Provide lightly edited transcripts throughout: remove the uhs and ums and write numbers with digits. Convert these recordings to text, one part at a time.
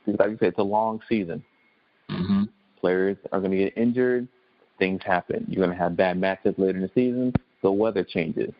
Because like you said, it's a long season. Mm-hmm. Players are going to get injured. Things happen. You're going to have bad matchups later in the season. The weather changes.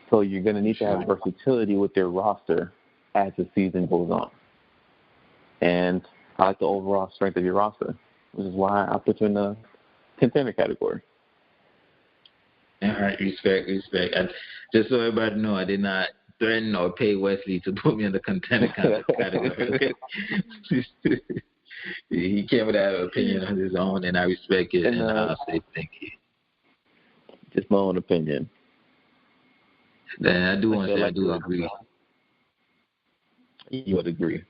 So you're going to need to have versatility with your roster as the season goes on. And I like the overall strength of your roster, which is why I put you in the contender category. All right, respect. Just so everybody know, I did not threaten or pay Wesley to put me in the contender category. Okay? He came with that opinion on his own, and I respect it, and I'll say thank you. Just my own opinion. And I do want to say I do agree. You would agree.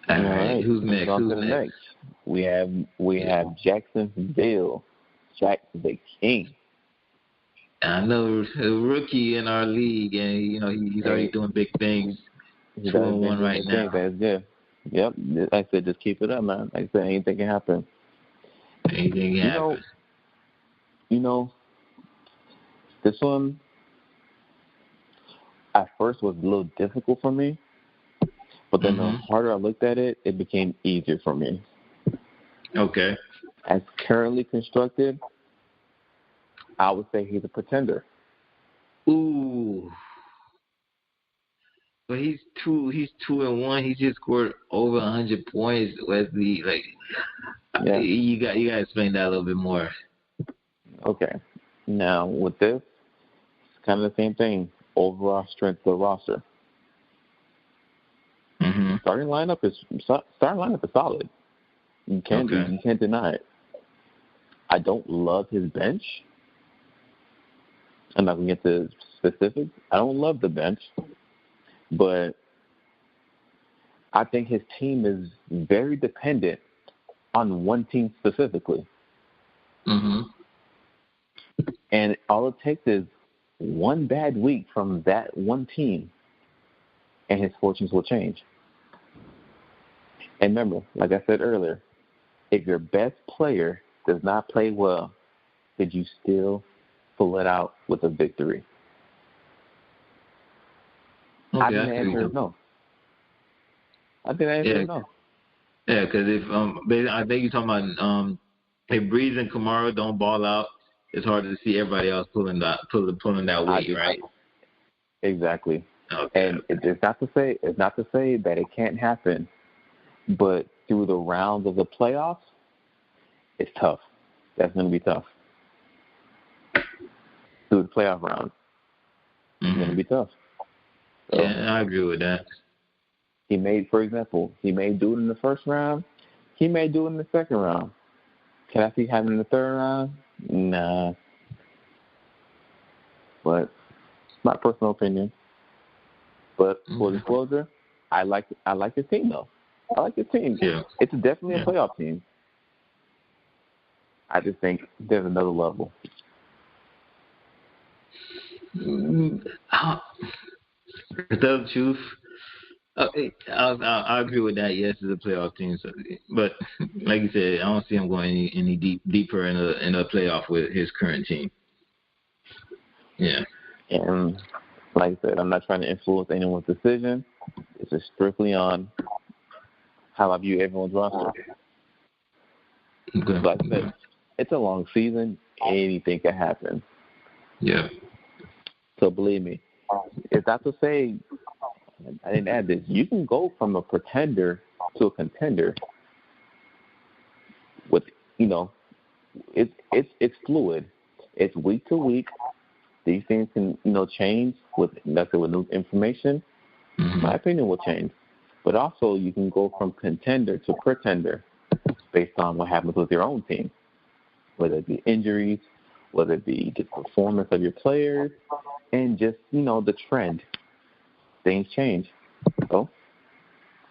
All right. Who's next? Next? We have Jacksonville, Jack the King. I know a rookie in our league, and he's already doing big things. 2-1 right now. That's good. Yep. Like I said, just keep it up, man. Like I said, anything can happen. Anything can happen. This one at first was a little difficult for me, but then the harder I looked at it, it became easier for me. Okay. As currently constructed, I would say he's a pretender. Ooh. But he's 2-1. He just scored over 100 points. Wesley, you got to explain that a little bit more. Okay. Now with this, it's kind of the same thing. Overall strength of the roster. Mm-hmm. Starting lineup is solid. You can't deny it. I don't love his bench. I'm not going to get to specifics. I don't love the bench, but I think his team is very dependent on one team specifically. Mm-hmm. And all it takes is one bad week from that one team, and his fortunes will change. And remember, like I said earlier, if your best player does not play well, did you still pull it out with a victory? Okay, I think the answer is no. Yeah, because if I think you're talking about if Breeze and Kamara don't ball out, it's hard to see everybody else pulling that weight, right? Exactly. Okay. And it's not to say that it can't happen, but through the rounds of the playoffs, it's tough. That's going to be tough. Through the playoff round, it's going to be tough. So, yeah, I agree with that. For example, he may do it in the first round. He may do it in the second round. Can I see him in the third round? Nah. But it's my personal opinion. But full disclosure, I like his team though. I like his team. Yeah. It's definitely a playoff team. I just think there's another level. To tell the truth, I agree with that. Yes, it's a playoff team, but like you said, I don't see him going any deeper in a playoff with his current team. Yeah. And like I said, I'm not trying to influence anyone's decision. It's just strictly on how I view everyone's roster. Okay. Like I said, it's a long season. Anything can happen. Yeah. So believe me, it's not to say I didn't add this. You can go from a pretender to a contender with, it's fluid. It's week to week. These things can, change with new information. Mm-hmm. My opinion will change. But also you can go from contender to pretender based on what happens with your own team, whether it be injuries, whether it be the performance of your players, and just, the trend. Things change. So,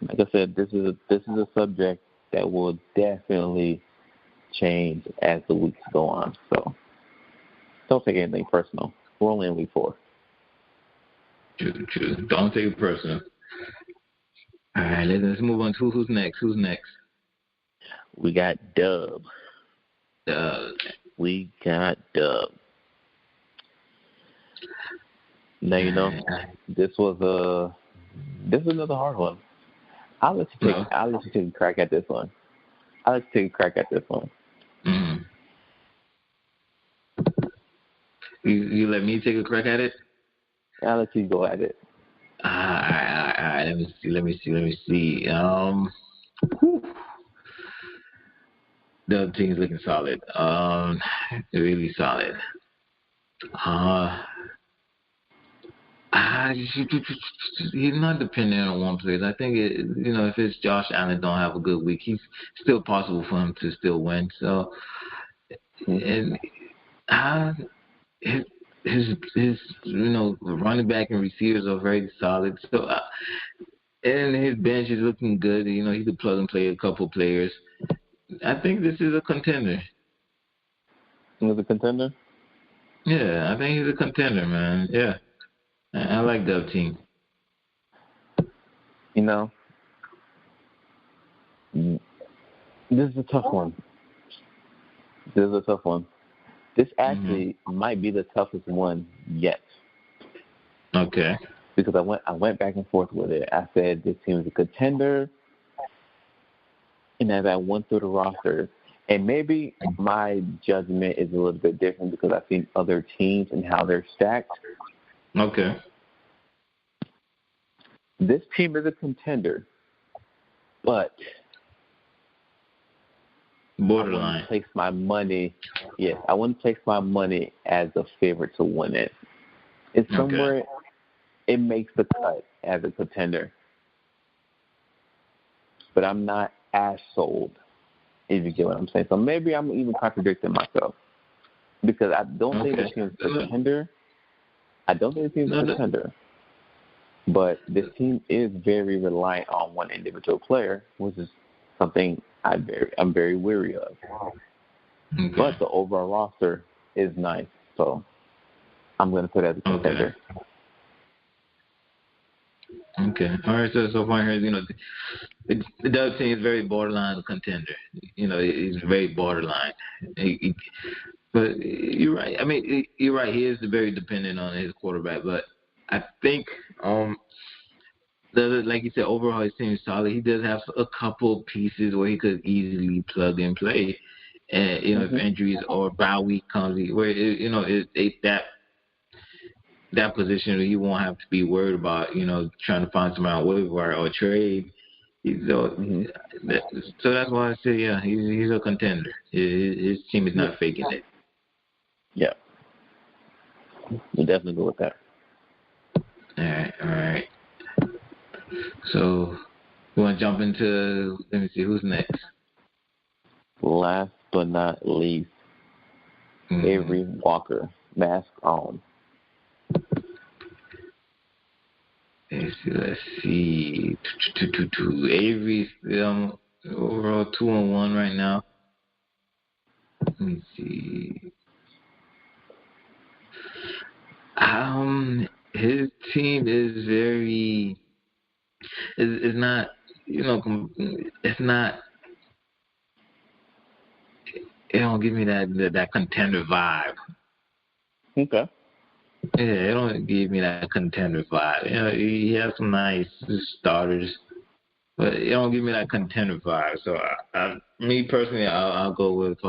like I said, this is a subject that will definitely change as the weeks go on. So, don't take anything personal. We're only in week 4. True. Don't take it personal. All right, let's move on to who's next. We got Dub. We got Dub. Now you know this was another hard one. I'll let you take a crack at this one. Mm. You let me take a crack at it? I'll let you go at it. All right. Let me see. Whew. The other team's looking solid. Really solid. He's not dependent on one player. I think if it's Josh Allen don't have a good week, he's still possible for him to still win. So, and his running back and receivers are very solid. So, and his bench is looking good. He could plug and play a couple players. I think this is a contender. He's a contender? Yeah, I think he's a contender, man. Yeah. I like that team. This is a tough one. This actually might be the toughest one yet. Okay. Because I went back and forth with it. I said this team is a contender, and as I went through the roster, and maybe my judgment is a little bit different because I've seen other teams and how they're stacked. Okay. This team is a contender, but borderline. I wouldn't place my money. Yes, I wouldn't place my money as a favorite to win it. It's somewhere it makes the cut as a contender, but I'm not as sold. If you get what I'm saying, so maybe I'm even contradicting myself because I don't think the team's a contender. But this team is very reliant on one individual player, which is something I'm very weary of. Okay. But the overall roster is nice, so I'm going to put it as a contender. Okay. All right. So far here, the other team is very borderline contender. He's very borderline. But you're right. I mean, you're right. He is very dependent on his quarterback, but I think like you said, overall his team is solid. He does have a couple pieces where he could easily plug and play, and if injuries or bye week comes, where that position you won't have to be worried about trying to find somebody on waiver wire or trade. So that's why I say he's a contender. His team is not faking it. Yeah, we definitely go with that. All right. So, we want to jump into, let me see, who's next? Last but not least, Avery Walker, mask on. Let's see. Avery's overall 2-1 right now. Let me see. His team is very. It's not. It's not. It don't give me that contender vibe. Okay. Yeah, it don't give me that contender vibe. He has some nice starters, but it don't give me that contender vibe. So, me personally, I'll go with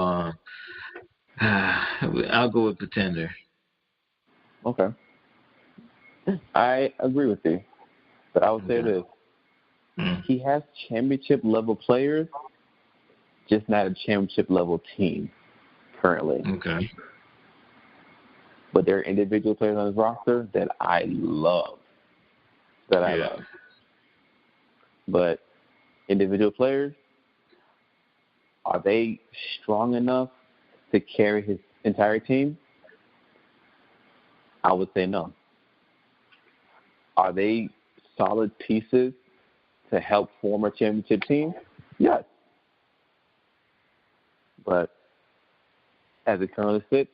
I'll go with pretender. Okay. I agree with you, but I would say this: he has championship level players, just not a championship level team currently. Okay. But there are individual players on his roster that I love. But individual players, are they strong enough to carry his entire team? I would say no. Are they solid pieces to help form a championship team? Yes. But as it currently sits,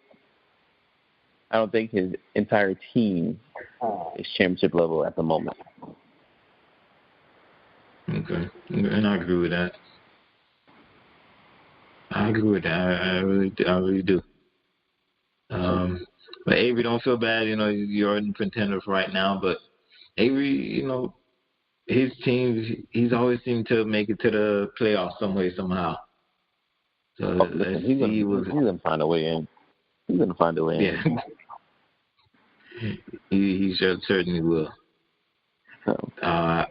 I don't think his entire team is championship level at the moment. Okay. And I agree with that. I really do. But Avery, don't feel bad. You're in contender for right now, but Avery, his team, he's always seemed to make it to the playoffs some way, somehow. So let's Listen, see. He's gonna find a way in. He's gonna find a way Yeah, in. he certainly will. So, All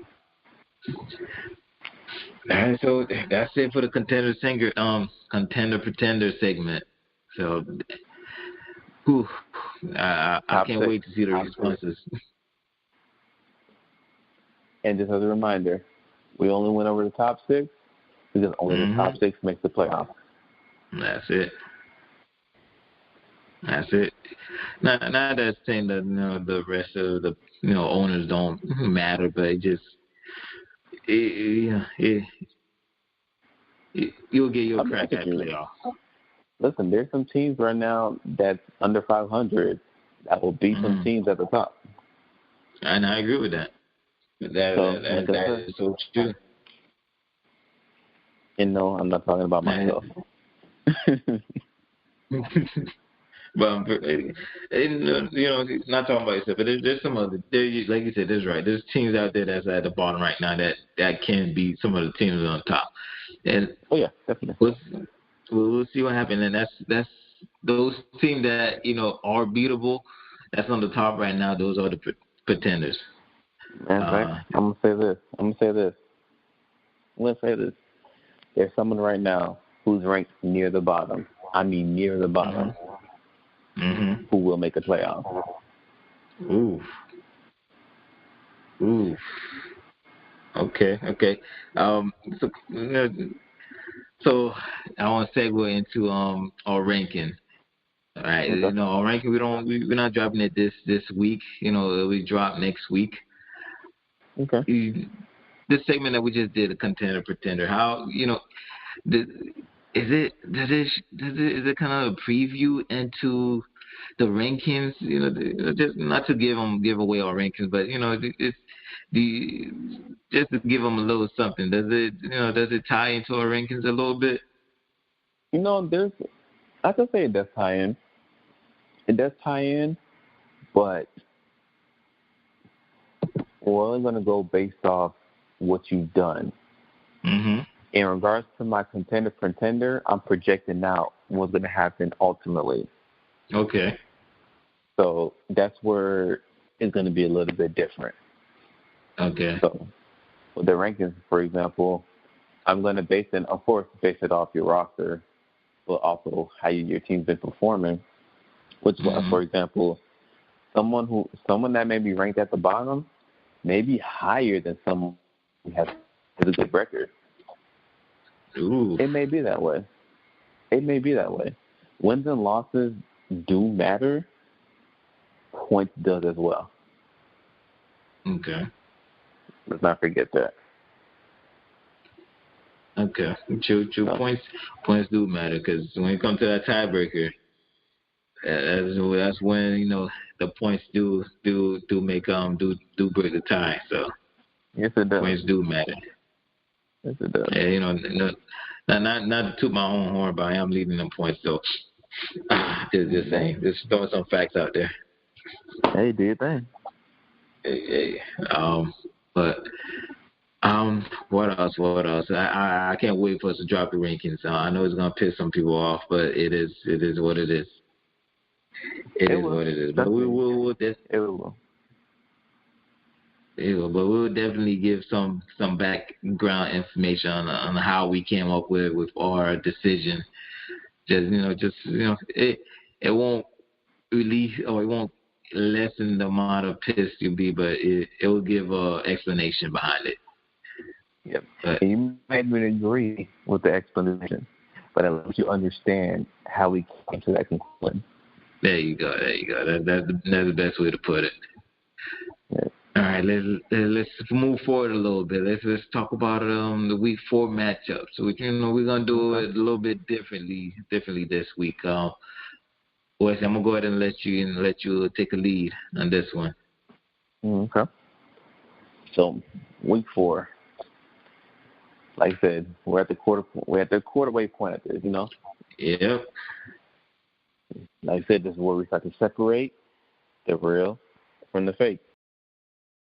right, so that's it for the contender pretender segment. So, whew, I can't wait to see the responses. and just as a reminder, we only went over the top 6 because only the top 6 makes the playoffs. That's it. That's it. Not that saying that the rest of the owners don't matter, but you'll get your crack at playoffs. Listen, there's some teams right now that's under 500 that will beat some teams at the top. And I agree with that. That is so true. And no, I'm not talking about myself. But not talking about yourself, but there's some other. Like you said, that's right. There's teams out there that's at the bottom right now that can beat some of the teams on top. And definitely. We'll see what happens, and that's those teams that are beatable. That's on the top right now. Those are the pretenders. I'm gonna say this. There's someone right now who's ranked near the bottom. I mean, near the bottom. Who will make a playoff? Ooh. Okay. So I want to segue into our ranking. All right, Okay. Our ranking we're not dropping it this week. We drop next week. Okay. This segment that we just did, a contender pretender. How is it kind of a preview into the rankings? Just not to give away our rankings, but it's just to give them a little something. Does it tie into our rankings a little bit? I could say it does tie in. It does tie in, but we're only going to go based off what you've done. In regards to my contender, I'm projecting out what's going to happen ultimately. Okay. So that's where it's going to be a little bit different. Okay. So with the rankings, for example, I'm going to base it off your roster, but also how your team's been performing. Which, for example, someone that may be ranked at the bottom may be higher than someone who has a good record. Ooh. It may be that way. Wins and losses do matter. Points does as well. Okay. Let's not forget that. Okay. True. Points do matter because when it comes to that tiebreaker, that's when the points do make do break the tie. So yes, it does. Points do matter. Yes, it does. And not to toot my own horn, but I am leading them points. So just saying, just throwing some facts out there. Hey, do your thing. Hey. But what else? I can't wait for us to drop the rankings. I know it's gonna piss some people off, but it is what it is. It is what it is. But we will. It will. But we'll definitely give some background information on how we came up with our decision. It won't release or it won't lessen the amount of pissed you'll be, but it will give a explanation behind it. Yep. You might even agree with the explanation, but it lets you understand how we came to that conclusion. There you go. That's the best way to put it. Yeah. All right, let's move forward a little bit. Let's talk about the week 4 matchups. So we're gonna do it a little bit differently this week. Wes, I'm gonna go ahead and let you take a lead on this one. Okay. So week 4, like I said, we're at the quarterway point at this. Yep. Like I said, this is where we start to separate the real from the fake.